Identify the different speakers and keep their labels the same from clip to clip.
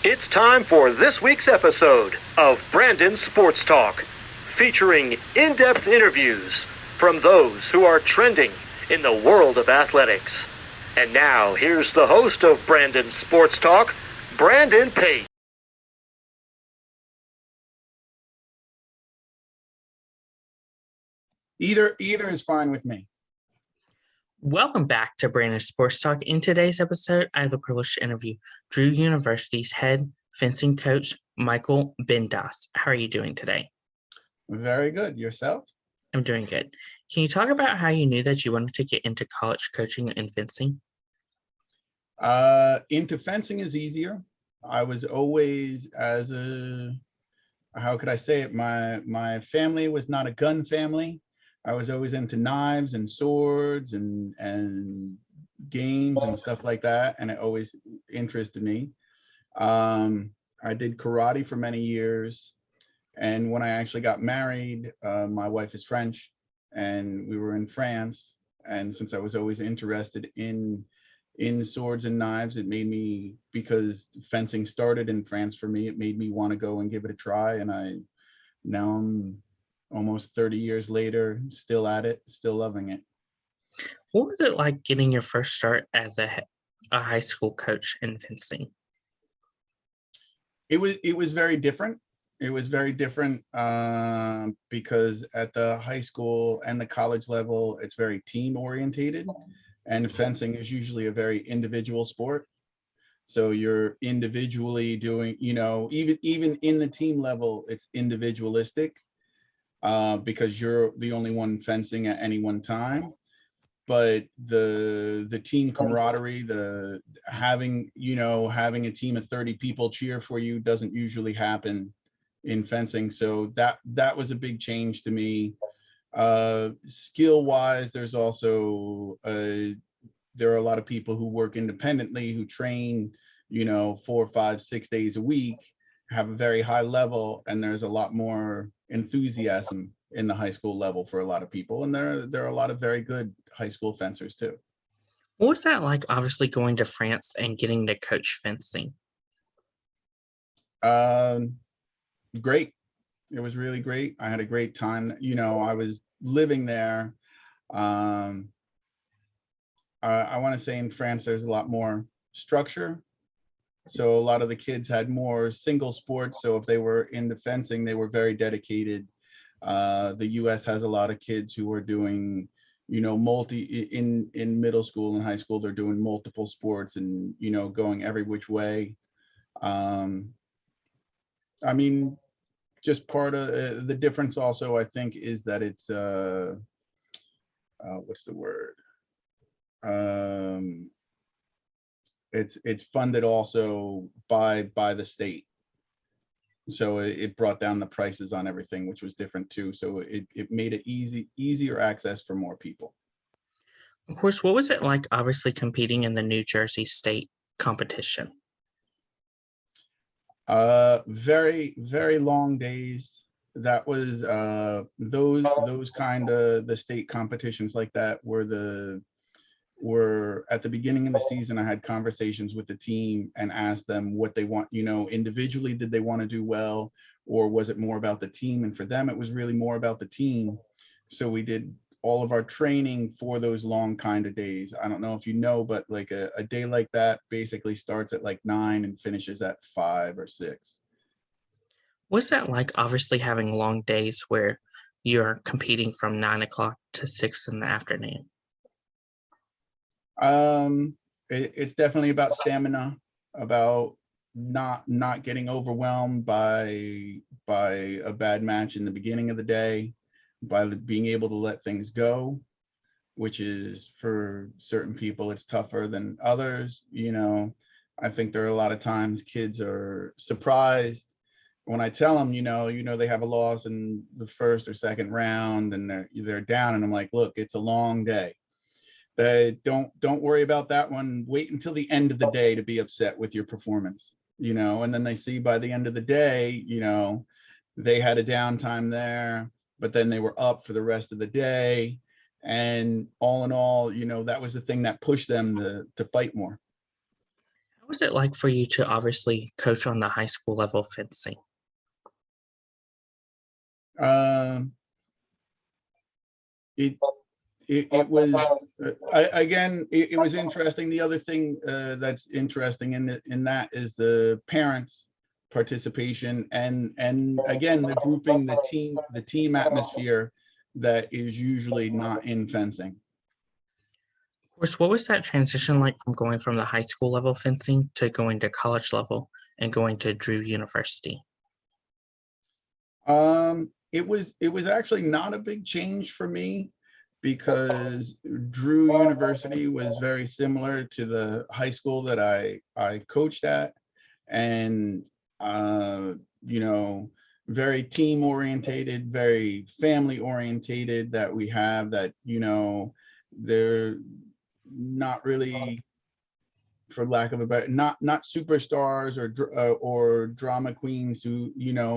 Speaker 1: It's time for this week's episode of Brandon Sports Talk, featuring in-depth interviews from those who are trending in the world of athletics. And now, here's the host of Brandon Sports Talk, Brandon Pate.
Speaker 2: Either is fine with me.
Speaker 3: Welcome back to Brandon Sports Talk. In today's episode, I have the privilege to interview Drew University's head fencing coach, Michael Bindas. How are you doing today?
Speaker 2: Very good. Yourself?
Speaker 3: I'm doing good. Can you talk about how you knew that you wanted to get into college coaching and fencing?
Speaker 2: Into fencing is easier. I was always, how could I say it? My family was not a gun family. I was always into knives and swords and games and stuff like that, and it always interested me. I did karate for many years, and when I actually got married, my wife is French, and we were in France. And since I was always interested in swords and knives, it made me, because fencing started in France for me, it made me want to go and give it a try. And now I'm almost 30 years later, still at it, still loving it.
Speaker 3: What was it like getting your first start as a high school coach in fencing?
Speaker 2: It was very different. It was very different because at the high school and the college level, it's very team orientated, and fencing is usually a very individual sport. So you're individually doing, even in the team level, it's individualistic because you're the only one fencing at any one time. But the team camaraderie, having a team of 30 people cheer for you doesn't usually happen in fencing. So that was a big change to me. Skill wise, there's also there are a lot of people who work independently, who train 4, 5, 6 days a week, have a very high level, and there's a lot more enthusiasm in the high school level for a lot of people. And there are a lot of very good high school fencers too.
Speaker 3: What was that like, obviously going to France and getting to coach fencing?
Speaker 2: Great. It was really great. I had a great time. I was living there. I want to say in France, there's a lot more structure. So a lot of the kids had more single sports. So if they were into fencing, they were very dedicated. The US has a lot of kids who are doing, in middle school and high school, they're doing multiple sports and, going every which way. I mean, just part of the difference also, I think, is that it's, what's the word? It's funded also by the state. So it brought down the prices on everything, which was different too. So it made it easier access for more people.
Speaker 3: Of course, what was it like, obviously, competing in the New Jersey state competition?
Speaker 2: Very, very long days. That was those kind of the state competitions like that were at the beginning of the season. I had conversations with the team and asked them what they want, individually, did they want to do well, or was it more about the team? And for them, it was really more about the team. So we did all of our training for those long kind of days. I don't know if you know, but like a day like that basically starts at like 9 and finishes at 5 or 6.
Speaker 3: What's that like, obviously, having long days where you're competing from 9 o'clock to 6 in the afternoon?
Speaker 2: It's definitely about stamina, about not getting overwhelmed by a bad match in the beginning of the day, by being able to let things go, which is, for certain people, it's tougher than others. I think there are a lot of times kids are surprised when I tell them, they have a loss in the first or second round and they're down, and I'm like, look, it's a long day. Don't worry about that one. Wait until the end of the day to be upset with your performance, and then they see by the end of the day, they had a downtime there, but then they were up for the rest of the day. And all in all, that was the thing that pushed them to fight more.
Speaker 3: What was it like for you to obviously coach on the high school level fencing?
Speaker 2: Um, it it was it was interesting. The other thing that's interesting in that is the parents' participation and again the grouping, the team atmosphere that is usually not in fencing.
Speaker 3: Of course, what was that transition like from going from the high school level fencing to going to college level and going to Drew University?
Speaker 2: It was actually not a big change for me because Drew University was very similar to the high school that I coached at, and uh, you know, very team orientated, very family orientated that we have that, they're not really, for lack of a better, not superstars or drama queens who,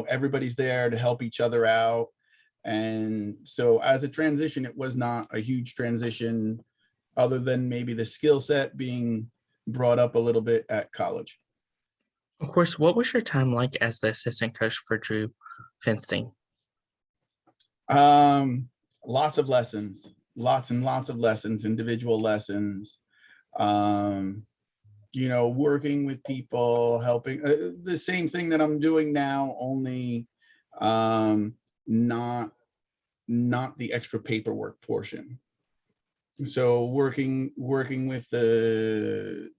Speaker 2: everybody's there to help each other out. And so as a transition, it was not a huge transition other than maybe the skill set being brought up a little bit at college.
Speaker 3: Of course, what was your time like as the assistant coach for Drew fencing?
Speaker 2: Um, Lots of lessons, lots and lots of lessons, individual lessons. Um, working with people, helping, the same thing that I'm doing now, only um, not not the extra paperwork portion. So working with the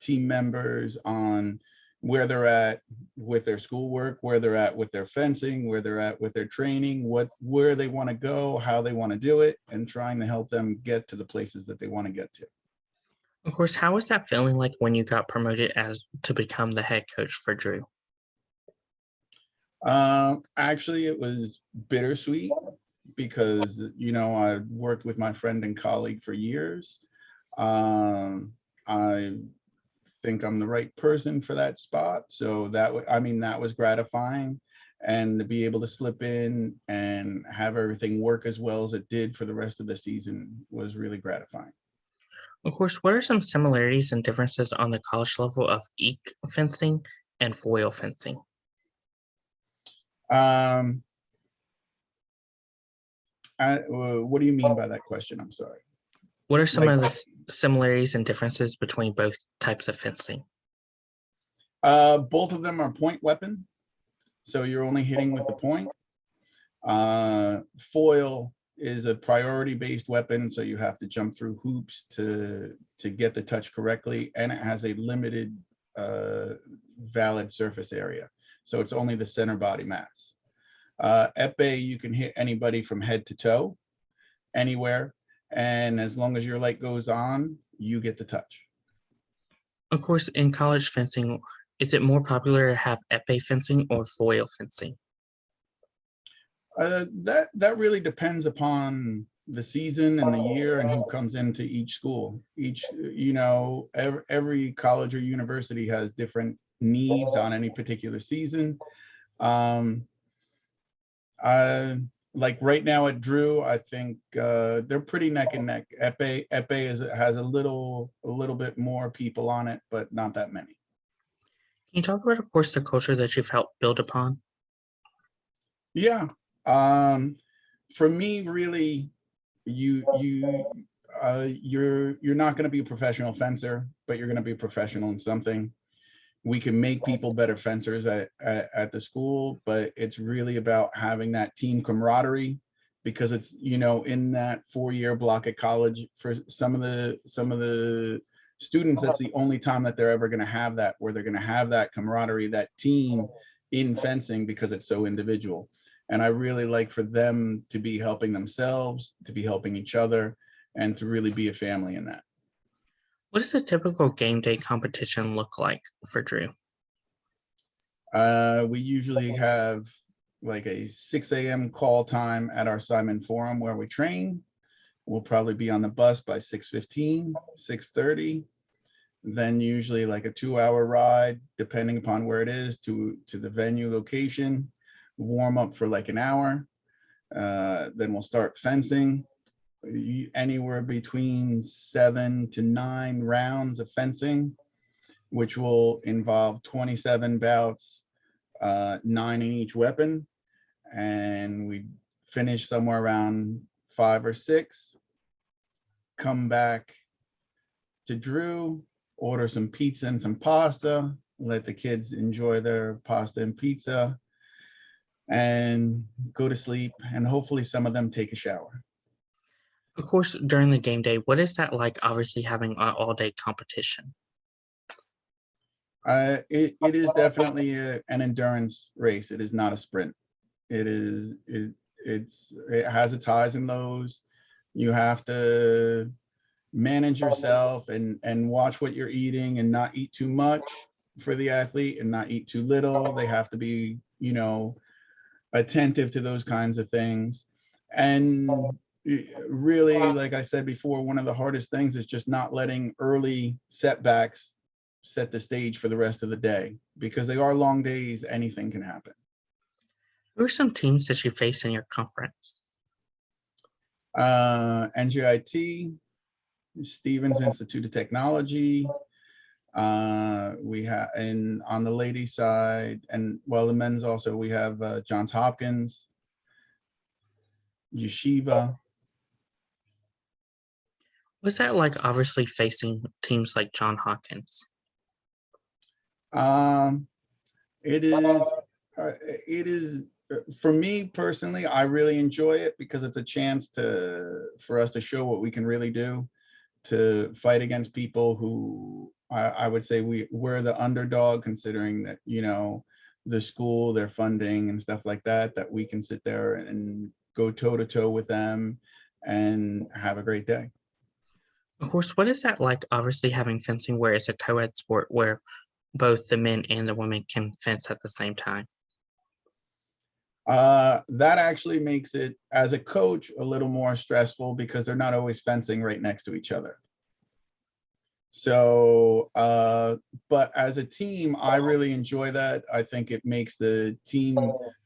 Speaker 2: team members on where they're at with their schoolwork, where they're at with their fencing, where they're at with their training, where they want to go, how they want to do it, and trying to help them get to the places that they want to get to.
Speaker 3: Of course, how was that feeling like when you got promoted as to become the head coach for Drew?
Speaker 2: Actually, it was bittersweet because I worked with my friend and colleague for years. I think I'm the right person for that spot, so that was gratifying, and to be able to slip in and have everything work as well as it did for the rest of the season was really gratifying.
Speaker 3: Of course, what are some similarities and differences on the college level of eek fencing and foil fencing?
Speaker 2: Um, what do you mean by that question? I'm sorry.
Speaker 3: What are some
Speaker 2: Like,
Speaker 3: of the similarities and differences between both types of fencing?
Speaker 2: both of them are point weapon, so you're only hitting with the point. Foil is a priority based weapon, so you have to jump through hoops to get the touch correctly, and it has a limited valid surface area, so it's only the center body mass. Epee, you can hit anybody from head to toe, anywhere, and as long as your light goes on, you get the touch.
Speaker 3: Of course, in college fencing, is it more popular to have epee fencing or foil fencing?
Speaker 2: That really depends upon the season and the year and who comes into each school. Every college or university has different needs on any particular season. Um, I like right now at Drew, I think they're pretty neck and neck. Epee has a little bit more people on it, but not that many.
Speaker 3: Can you talk about, of course, the culture that you've helped build upon?
Speaker 2: Yeah. Um, for me, really, you're not going to be a professional fencer, but you're going to be a professional in something. We can make people better fencers at the school, but it's really about having that team camaraderie, because it's, in that 4-year block at college, for some of the students, that's the only time that they're ever going to have that, where they're going to have that camaraderie, that team in fencing, because it's so individual. And I really like for them to be helping themselves, to be helping each other, and to really be a family in that.
Speaker 3: What does a typical game day competition look like for Drew?
Speaker 2: We usually have like a 6 a.m. call time at our Simon Forum where we train. We'll probably be on the bus by 6:15, 6:30. Then usually like a 2-hour ride, depending upon where it is, to the venue location. Warm up for like an hour. Then we'll start fencing. Anywhere between 7 to 9 rounds of fencing. which will involve 27 bouts, 9 in each weapon. And we finish somewhere around 5 or 6, come back to Drew, order some pizza and some pasta, let the kids enjoy their pasta and pizza, and go to sleep. And hopefully some of them take a shower.
Speaker 3: Of course, during the game day, what is that like, obviously having an all-day competition?
Speaker 2: It is definitely an endurance race. It is not a sprint. It has its highs and lows. You have to manage yourself and watch what you're eating and not eat too much for the athlete and not eat too little. They have to be, attentive to those kinds of things. And really, like I said before, one of the hardest things is just not letting early setbacks set the stage for the rest of the day, because they are long days. Anything can happen.
Speaker 3: Who are some teams that you face in your conference?
Speaker 2: NJIT, Stevens Institute of Technology. We have, and on the ladies side, and well, the men's also, we have Johns Hopkins, Yeshiva.
Speaker 3: What's that like, obviously facing teams like John Hopkins?
Speaker 2: It is for me personally, I really enjoy it because it's a chance for us to show what we can really do, to fight against people who I would say we're the underdog, considering that, the school, their funding and stuff like that, that we can sit there and go toe to toe with them and have a great day.
Speaker 3: Of course, what is that like, obviously having fencing where it's a co-ed sport where both the men and the women can fence at the same time?
Speaker 2: That actually makes it, as a coach, a little more stressful because they're not always fencing right next to each other. So, but as a team, I really enjoy that. I think it makes the team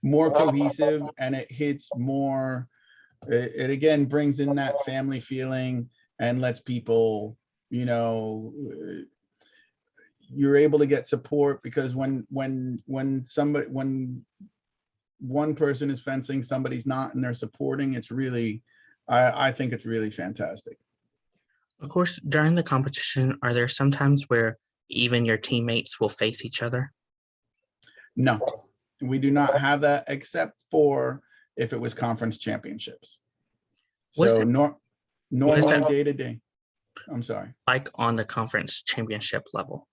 Speaker 2: more cohesive, and it hits more, it again brings in that family feeling and lets people, you're able to get support, because when one person is fencing, somebody's not, and they're supporting, it's really, I think it's really fantastic.
Speaker 3: Of course, during the competition, are there some times where even your teammates will face each other?
Speaker 2: No, we do not have that, except for if it was conference championships.
Speaker 3: What's
Speaker 2: So
Speaker 3: that
Speaker 2: normally day to day. I'm sorry.
Speaker 3: like on the conference championship level?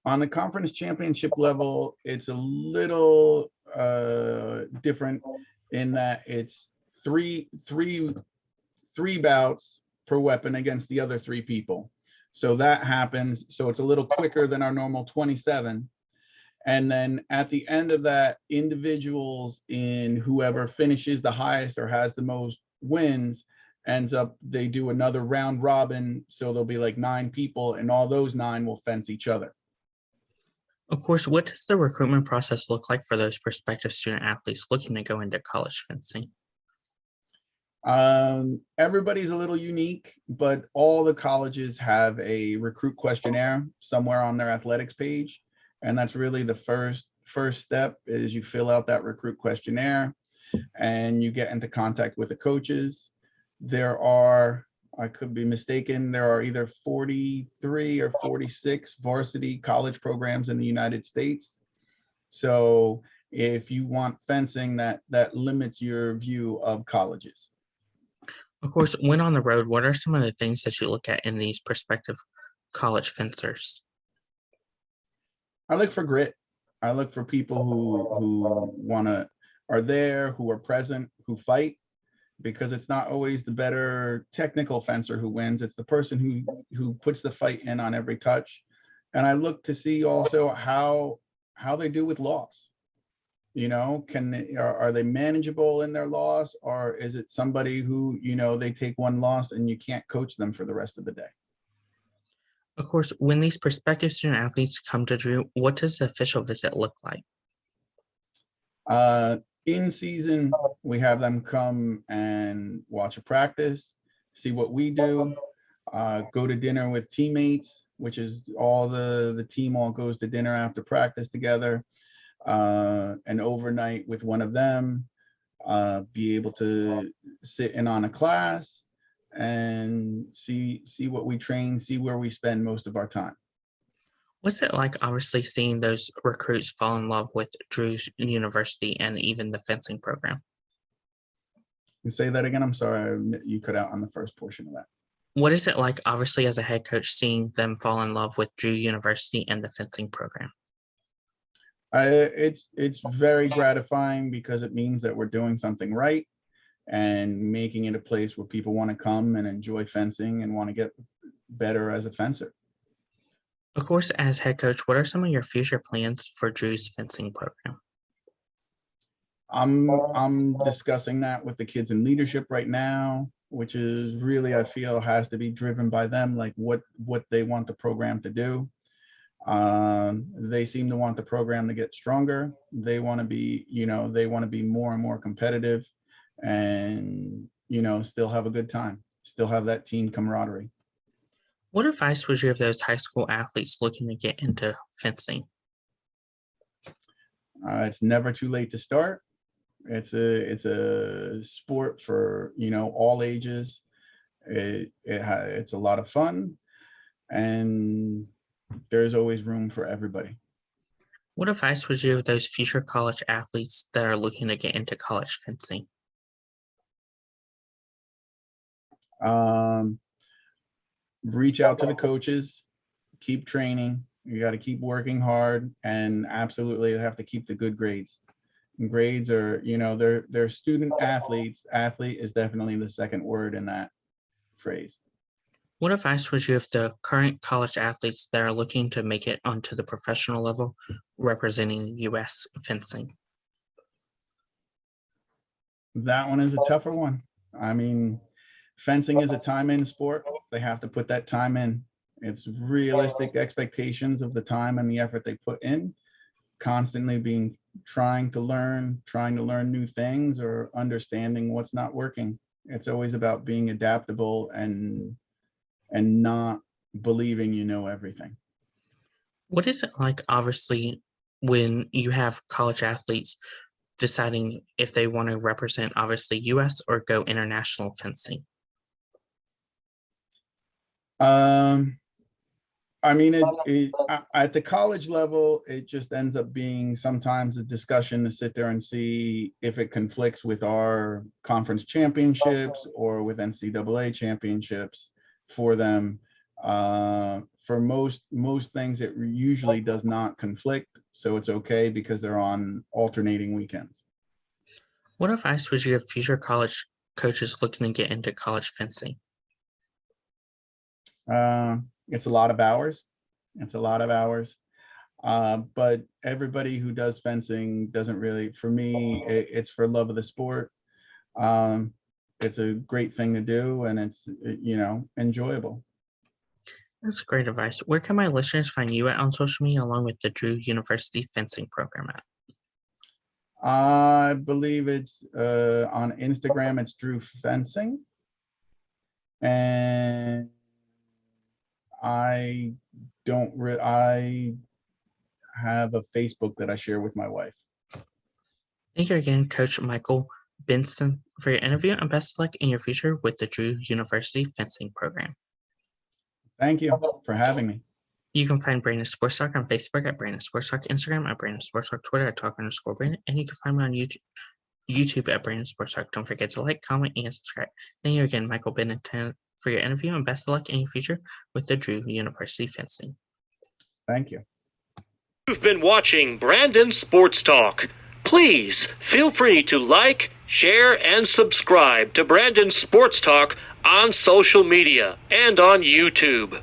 Speaker 2: On the conference championship level, it's a little different in that it's three bouts per weapon against the other 3 people. So that happens. So it's a little quicker than our normal 27. And then at the end of that, individuals in whoever finishes the highest or has the most wins ends up, they do another round robin. So there'll be like 9 people, and all those 9 will fence each other.
Speaker 3: Of course, what does the recruitment process look like for those prospective student athletes looking to go into college fencing?
Speaker 2: Everybody's a little unique, but all the colleges have a recruit questionnaire somewhere on their athletics page. And that's really the first step, is you fill out that recruit questionnaire and you get into contact with the coaches. There are, I could be mistaken, there are either 43 or 46 varsity college programs in the United States. So if you want fencing, that limits your view of colleges.
Speaker 3: Of course, when on the road, what are some of the things that you look at in these prospective college fencers?
Speaker 2: I look for grit. I look for people who are there, who are present, who fight, because it's not always the better technical fencer who wins. It's the person who puts the fight in on every touch. And I look to see also how they do with loss. Are they manageable in their loss, or is it somebody who, they take one loss and you can't coach them for the rest of the day?
Speaker 3: Of course, when these prospective student athletes come to Drew, what does the official visit look like?
Speaker 2: In season, we have them come and watch a practice, see what we do. go to dinner with teammates, which is all the team all goes to dinner after practice together, an overnight with one of them, be able to sit in on a class and see what we train, see where we spend most of our time.
Speaker 3: What's it like, obviously, seeing those recruits fall in love with Drew's University and even the fencing program?
Speaker 2: And say that again. I'm sorry, you cut out on the first portion of that.
Speaker 3: What is it like, obviously, as a head coach, seeing them fall in love with Drew University and the fencing program?
Speaker 2: It's very gratifying because it means that we're doing something right and making it a place where people want to come and enjoy fencing and want to get better as a fencer.
Speaker 3: Of course, as head coach, what are some of your future plans for Drew's fencing program?
Speaker 2: I'm discussing that with the kids in leadership right now, which is really, I feel, has to be driven by them, like what they want the program to do. They seem to want the program to get stronger. They want to be, they want to be more and more competitive and, still have a good time, still have that team camaraderie.
Speaker 3: What advice would you give those high school athletes looking to get into fencing?
Speaker 2: It's never too late to start. It's a sport for, all ages. It's a lot of fun, and there's always room for everybody.
Speaker 3: What advice would you give those future college athletes that are looking to get into college fencing?
Speaker 2: Reach out to the coaches, keep training. You got to keep working hard, and absolutely have to keep the good grades. And grades are, they're student athletes. Athlete is definitely the second word in that phrase.
Speaker 3: What advice would you give the current college athletes that are looking to make it onto the professional level representing U.S. fencing?
Speaker 2: That one is a tougher one. I mean, fencing is a time in sport. They have to put that time in. It's realistic expectations of the time and the effort they put in, constantly trying to learn new things or understanding what's not working. It's always about being adaptable and not believing you know everything.
Speaker 3: What is it like, obviously, when you have college athletes deciding if they want to represent, obviously, U.S. or go international fencing?
Speaker 2: I mean, at the college level, it just ends up being sometimes a discussion to sit there and see if it conflicts with our conference championships or with NCAA championships for them. For most things, it usually does not conflict, so it's okay because they're on alternating weekends.
Speaker 3: What advice would you give future college coaches looking to get into college fencing?
Speaker 2: It's a lot of hours. But everybody who does fencing doesn't really, for me, it's for love of the sport. It's a great thing to do, and it's, enjoyable.
Speaker 3: That's great advice. Where can my listeners find you at on social media along with the Drew University fencing program at?
Speaker 2: I believe it's on Instagram, it's Drew Fencing. And I have a Facebook that I share with my wife.
Speaker 3: Thank you again, Coach Michael Bindas, for your interview, and best of luck in your future with the Drew University fencing program.
Speaker 2: Thank you for having me.
Speaker 3: You can find Brandon Sports Talk on Facebook at Brandon Sports Talk, Instagram at Brandon Sports Talk, Twitter at Talk_Brandon, and you can find me on YouTube at Brandon Sports Talk. Don't forget to like, comment, and subscribe. Thank you again, Michael Bindas, for your interview, and best of luck in your future with the Drew University fencing.
Speaker 2: Thank you.
Speaker 1: You've been watching Brandon Sports Talk. Please feel free to like, share, and subscribe to Brandon Sports Talk on social media and on YouTube.